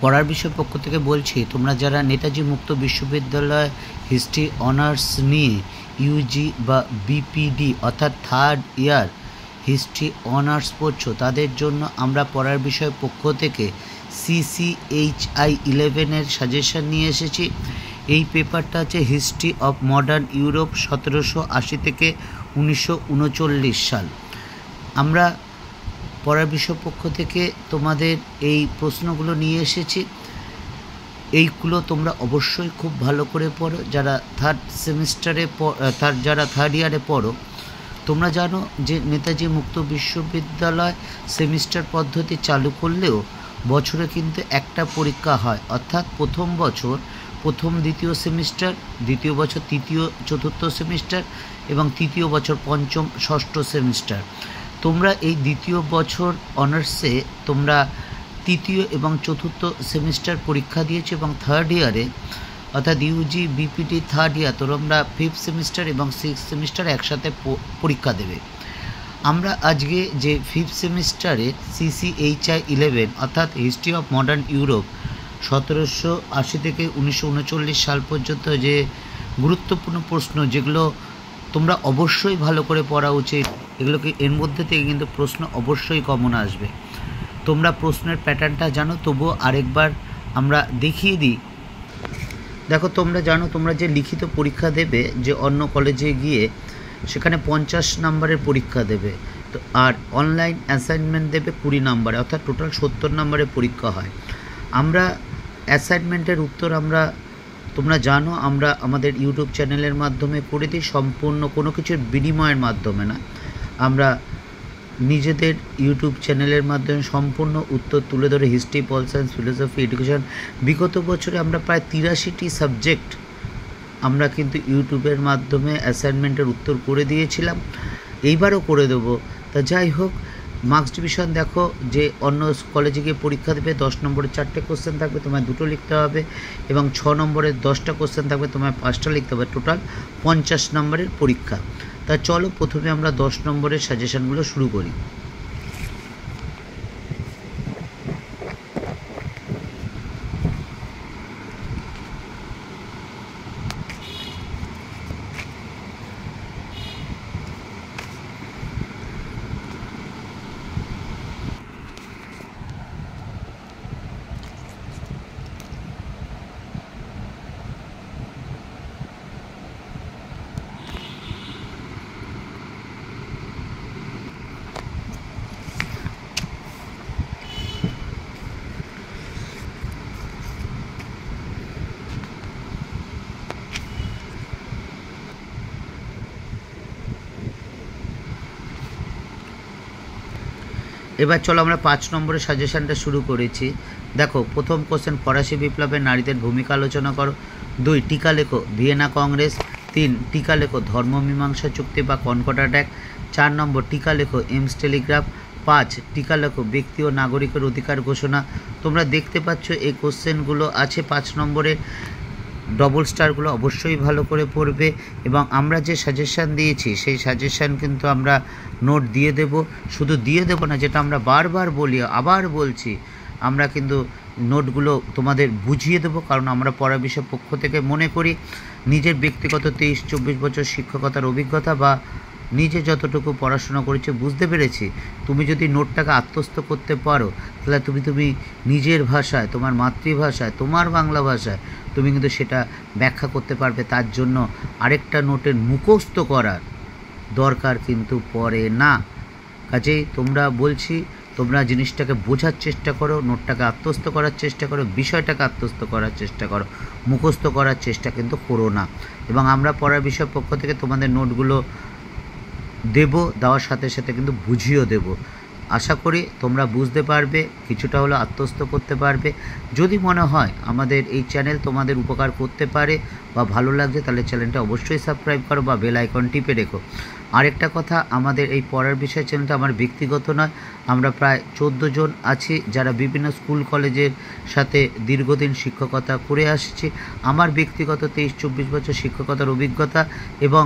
পড়ার বিষয় পক্ষ থেকে বলছি, তোমরা যারা নেতাজি মুক্ত বিশ্ববিদ্যালয় হিস্ট্রি অনার্স নিয়ে ইউজি বা বিপিডি অর্থাৎ থার্ড ইয়ার হিস্ট্রি অনার্স পড়ছো, তাদের জন্য আমরা পড়ার বিষয় পক্ষ থেকে CCHI 11-এর সাজেশন নিয়ে এসেছি। এই পেপারটা হচ্ছে হিস্ট্রি অফ মডার্ন ইউরোপ 1780 থেকে 1939 সাল। আমরা পড়ার বিষয় পক্ষ থেকে তোমাদের এই প্রশ্নগুলো নিয়ে এসেছি। এইগুলো তোমরা অবশ্যই খুব ভালো করে পড়ো। যারা থার্ড ইয়ারে পড়ো, তোমরা জানো যে নেতাজি মুক্ত বিশ্ববিদ্যালয় সেমিস্টার পদ্ধতি চালু করলেও বছরে কিন্তু একটা পরীক্ষা হয়, অর্থাৎ প্রথম বছর প্রথম দ্বিতীয় সেমিস্টার, দ্বিতীয় বছর তৃতীয় চতুর্থ সেমিস্টার এবং তৃতীয় বছর পঞ্চম ষষ্ঠ সেমিস্টার। তোমরা এই দ্বিতীয় বছর অনার্সে তোমরা তৃতীয় এবং চতুর্থ সেমিস্টার পরীক্ষা দিয়েছো এবং থার্ড ইয়ারে অর্থাৎ ইউজি বিপিডি থার্ড ইয়ার তোমরা ফিফথ সেমিস্টার এবং সিক্স সেমিস্টার একসাথে পরীক্ষা দেবে। আমরা আজকে যে ফিফথ সেমিস্টারে CCHI 11 অর্থাৎ হিস্ট্রি অফ মডার্ন ইউরোপ 1780 থেকে 1939 সাল পর্যন্ত যে গুরুত্বপূর্ণ প্রশ্ন, যেগুলো তোমরা অবশ্যই ভালো করে পড়া উচিত, এগুলোকে এর মধ্যে থেকে কিন্তু প্রশ্ন অবশ্যই কমন আসবে। তোমরা প্রশ্নের প্যাটার্নটা জানো, তবুও আরেকবার আমরা দেখিয়ে দিই। দেখো, তোমরা জানো তোমরা যে লিখিত পরীক্ষা দেবে, যে অন্য কলেজে গিয়ে সেখানে 50 নম্বরের পরীক্ষা দেবে, তো আর অনলাইন অ্যাসাইনমেন্ট দেবে 20 নম্বরে, অর্থাৎ টোটাল 70 নম্বরের পরীক্ষা হয়। আমরা অ্যাসাইনমেন্টের উত্তর তোমরা জানো আমরা আমাদের ইউটিউব চ্যানেলের মাধ্যমে করে দিই, সম্পূর্ণ কোনো কিছুর বিনিময়ের মাধ্যমে না। আমরা নিজেদের ইউটিউব চ্যানেলের মাধ্যমে সম্পূর্ণ উত্তর তুলে ধরে history, pol science, philosophy, education, বিগত বছরে আমরা প্রায় 83টি সাবজেক্ট আমরা কিন্তু ইউটিউবের মাধ্যমে অ্যাসাইনমেন্টের উত্তর করে দিয়েছিলাম, এইবারও করে দেবো। তা যাই হোক, মার্কস ডিভিশন দেখো, যে অন্য কলেজে গিয়ে পরীক্ষা দেবে 10 নম্বরের 4টে কোশ্চেন থাকবে, তোমায় 2টো লিখতে হবে, এবং 6 নম্বরের 10টা কোশ্চেন থাকবে, তোমায় 5টা লিখতে হবে, টোটাল 50 নম্বরের পরীক্ষা। তা চলো প্রথমে আমরা 10 নম্বরের সাজেশনগুলো শুরু করি। এবার চলো আমরা 5 নম্বরের সাজেশনটা শুরু করেছি। দেখো, প্রথম কোশ্চেন, ফরাসি বিপ্লবে নারীদের ভূমিকা আলোচনা করো। 2, টিকা লেখো ভিয়েনা কংগ্রেস। 3, টিকা লেখো ধর্মমীমাংসা চুক্তি বা কনকর্ড অ্যাক্ট। 4 নম্বর, টিকা লেখো এমস টেলিগ্রাফ। 5, টিকা লেখো ব্যক্তি ও নাগরিকের অধিকার ঘোষণা। তোমরা দেখতে পাচ্ছ এই কোশ্চেনগুলো আছে 5 নম্বরের। ডবল স্টারগুলো অবশ্যই ভালো করে পড়বে, এবং আমরা যে সাজেশান দিয়েছি সেই সাজেশান কিন্তু আমরা নোট দিয়ে দেব। শুধু দিয়ে দেব না, যেটা আমরা বারবার বলি, আবার বলছি, আমরা কিন্তু নোটগুলো তোমাদের বুঝিয়ে দেব, কারণ আমরা পড়া বিষয় পক্ষ থেকে মনে করি নিজের ব্যক্তিগত 23-24 বছর শিক্ষকতার অভিজ্ঞতা বা নিজে যতটুকু পড়াশোনা করেছে বুঝতে পেরেছি, তুমি যদি নোটটাকে আত্মস্থ করতে পারো, তাহলে তুমি নিজের ভাষায়, তোমার মাতৃভাষায়, তোমার বাংলা ভাষায় তুমি কিন্তু সেটা ব্যাখ্যা করতে পারবে। তার জন্য আরেকটা নোটের মুখস্থ করার দরকার কিন্তু পড়ে না। কাজেই তোমরা জিনিসটাকে বোঝার চেষ্টা করো, নোটটাকে আত্মস্থ করার চেষ্টা করো, বিষয়টাকে আত্মস্থ করার চেষ্টা করো, মুখস্থ করার চেষ্টা কিন্তু করো না। এবং আমরা পড়ার বিষয় পক্ষ থেকে তোমাদের নোটগুলো দেওয়ার সাথে সাথে কিন্তু বুঝিয়েও দেব। আশা করি তোমরা বুঝতে পারবে, কিছুটা হলো আত্মস্থ করতে পারবে। যদি মনে হয় আমাদের এই চ্যানেল তোমাদের উপকার করতে পারে বা ভালো লাগছে, তাহলে চ্যানেলটা অবশ্যই সাবস্ক্রাইব করো বা বেল আইকন টিপে রেখো। আরেকটা কথা, আমাদের এই পড়ার বিষয় চ্যানেলটা আমার ব্যক্তিগত নয়, আমরা প্রায় 14 জন আছি যারা বিভিন্ন স্কুল কলেজের সাথে দীর্ঘদিন শিক্ষকতা করে আসছি। আমার ব্যক্তিগত 23-24 বছর শিক্ষকতার অভিজ্ঞতা এবং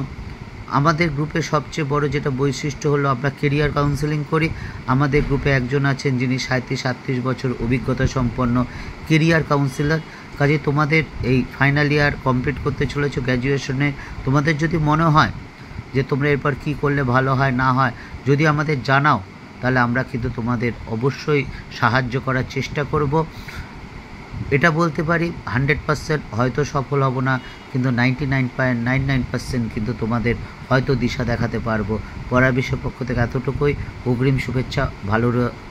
আমাদের গ্রুপে সবচেয়ে বড় যেটা বৈশিষ্ট্য হলো আমরা কেরিয়ার কাউন্সেলিং করি। আমাদের গ্রুপে একজন আছেন যিনি 37-38 বছর অভিজ্ঞতা সম্পন্ন কেরিয়ার কাউন্সিলর। কাজে তোমাদের এই ফাইনাল ইয়ার কমপ্লিট করতে চলেছো গ্র্যাজুয়েশনে, তোমাদের যদি মনে হয় যে তোমরা এরপর কী করলে ভালো হয় না হয়, যদি আমাদের জানাও তাহলে আমরা কিন্তু তোমাদের অবশ্যই সাহায্য করার চেষ্টা করব। এটা বলতে পারি 100% হয়তো সফল হব না, কিন্তু 99.99% কিন্তু তোমাদের হয়তো দিশা দেখাতে পারবো। পড়ার বিষয় পক্ষ থেকে এতটুকুই। অগ্রিম শুভেচ্ছা। ভালো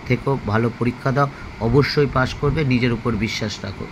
থেকো, ভালো পরীক্ষা দাও, অবশ্যই পাশ করবে, নিজের উপর বিশ্বাস রাখো।